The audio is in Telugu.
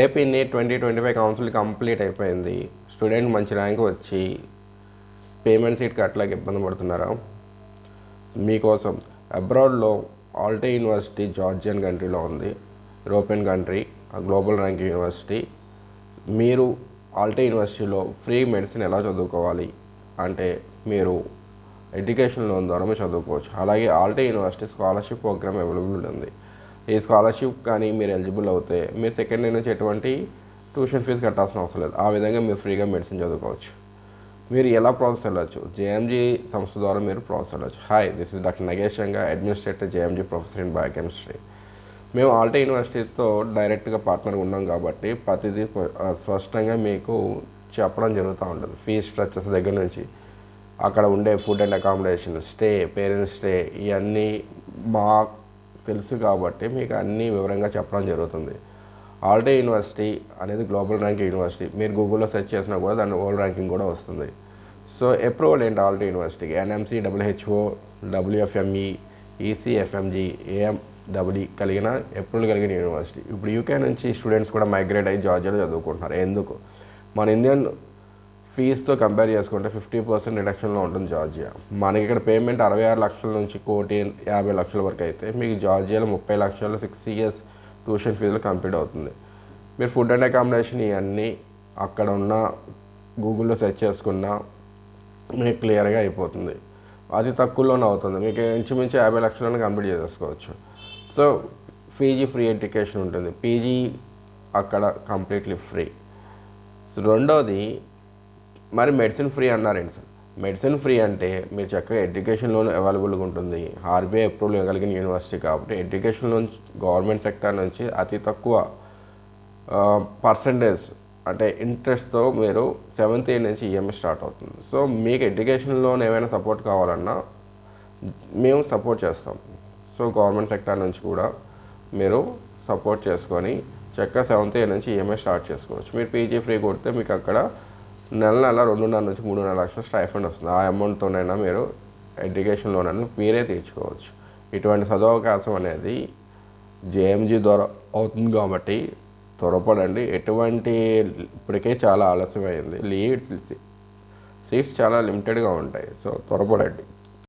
ఏపీ నీట్ 2025 కౌన్సిల్ కంప్లీట్ అయిపోయింది. స్టూడెంట్ మంచి ర్యాంక్ వచ్చి పేమెంట్ సీట్ కట్టలేక ఇబ్బంది పడుతున్నారా? మీకోసం అబ్రాడ్లో ఆల్టే యూనివర్సిటీ జార్జియన్ కంట్రీలో ఉంది. European country, global ranking university. మీరు ఆల్టే యూనివర్సిటీలో ఫ్రీ మెడిసిన్ ఎలా చదువుకోవాలి అంటే మీరు ఎడ్యుకేషన్ లోన్ ద్వారా చదువుకోవచ్చు. అలాగే ఆల్టే యూనివర్సిటీ స్కాలర్షిప్ ప్రోగ్రామ్ అవైలబుల్ ఉంది. ఈ స్కాలర్షిప్ కానీ మీరు ఎలిజిబుల్ అవుతే మీరు సెకండ్ ఇయర్ నుంచి ఎటువంటి ట్యూషన్ ఫీజు కట్టాల్సిన అవసరం లేదు. ఆ విధంగా మీరు ఫ్రీగా మెడిసిన్ చదువుకోవచ్చు. మీరు ఎలా ప్రాసెస్ వెళ్ళచ్చు? జేఎంజీ సంస్థ ద్వారా మీరు ప్రాసెస్ వెళ్ళచ్చు. Hi, this is doctor Nagesh Shanga, administrator JMG, professor in biochemistry. మేము ఆల్టే యూనివర్సిటీతో డైరెక్ట్గా పార్ట్నర్ ఉన్నాం కాబట్టి ప్రతిదీ స్పష్టంగా మీకు చెప్పడం జరుగుతూ ఉంటుంది. ఫీజ్ స్ట్రక్చర్స్ దగ్గర నుంచి అక్కడ ఉండే food and accommodation, stay, parents stay, ఇవన్నీ మాకు తెలుసు కాబట్టి మీకు అన్నీ వివరంగా చెప్పడం జరుగుతుంది. ఆల్టే యూనివర్సిటీ అనేది గ్లోబల్ ర్యాంకింగ్ యూనివర్సిటీ. మీరు గూగుల్లో సెర్చ్ చేసినా కూడా దాని వరల్డ్ ర్యాంకింగ్ కూడా వస్తుంది. సో అప్రూవల్ ఏంటి ఆల్టే యూనివర్సిటీకి? NMC, WHO, WFME, ECFMG, AMEE కలిగిన అప్రూవల్ కలిగిన యూనివర్సిటీ. ఇప్పుడు యూకే నుంచి స్టూడెంట్స్ కూడా మైగ్రేట్ అయ్యి జార్జియాలో చదువుకుంటున్నారు. ఎందుకు? మన ఇండియన్ ఫీజుతో కంపేర్ చేసుకుంటే 50% రిడక్షన్లో ఉంటుంది జార్జియా. మనకి ఇక్కడ పేమెంట్ 66 లక్షల నుంచి 1,50,00,000 వరకు అయితే మీకు జార్జియాలో 30 లక్షలు 6 years ట్యూషన్ ఫీజులు కంప్లీట్ అవుతుంది. మీరు ఫుడ్ అండ్ అకామిడేషన్ ఇవన్నీ అక్కడ ఉన్న గూగుల్లో సెర్చ్ చేసుకున్నా మీకు క్లియర్గా అయిపోతుంది. అది తక్కువలోనే అవుతుంది. మీకు ఇంచుమించు 50 లక్షలను కంప్లీట్ చేసేసుకోవచ్చు. సో పీజీ ఫ్రీ ఎడ్యుకేషన్ ఉంటుంది. పీజీ అక్కడ కంప్లీట్లీ ఫ్రీ. సో రెండోది, మరి మెడిసిన్ ఫ్రీ అన్నారేంటి సార్? మెడిసిన్ ఫ్రీ అంటే మీరు చక్కగా ఎడ్యుకేషన్ లోన్ అవైలబుల్గా ఉంటుంది. ఆర్బీఐ అప్రూవల్ ఇవ్వగలిగిన యూనివర్సిటీ కాబట్టి ఎడ్యుకేషన్ లోన్ గవర్నమెంట్ సెక్టర్ నుంచి అతి తక్కువ పర్సంటేజ్ అంటే ఇంట్రెస్ట్తో మీరు 7th year నుంచి ఈఎంఐ స్టార్ట్ అవుతుంది. సో మీకు ఎడ్యుకేషన్ లోన్ ఏమైనా సపోర్ట్ కావాలన్నా మేము సపోర్ట్ చేస్తాం. సో గవర్నమెంట్ సెక్టర్ నుంచి కూడా మీరు సపోర్ట్ చేసుకొని చక్కగా 7th year నుంచి ఈఎంఐ స్టార్ట్ చేసుకోవచ్చు. మీరు పీజీ ఫ్రీ కొడితే మీకు అక్కడ నెల 2.5 నుంచి 3.5 లక్షల స్టైఫండ్ వస్తుంది. ఆ అమౌంట్తోనైనా మీరు ఎడ్యుకేషన్ లోన్ అనేది మీరే తీర్చుకోవచ్చు. ఇటువంటి చదువు అవకాశం అనేది జేఎంజీ ద్వారా అవుతుంది కాబట్టి త్వరపడండి. ఇప్పటికే చాలా ఆలస్యమైంది. సీట్స్ చాలా లిమిటెడ్గా ఉంటాయి. సో త్వరపడండి.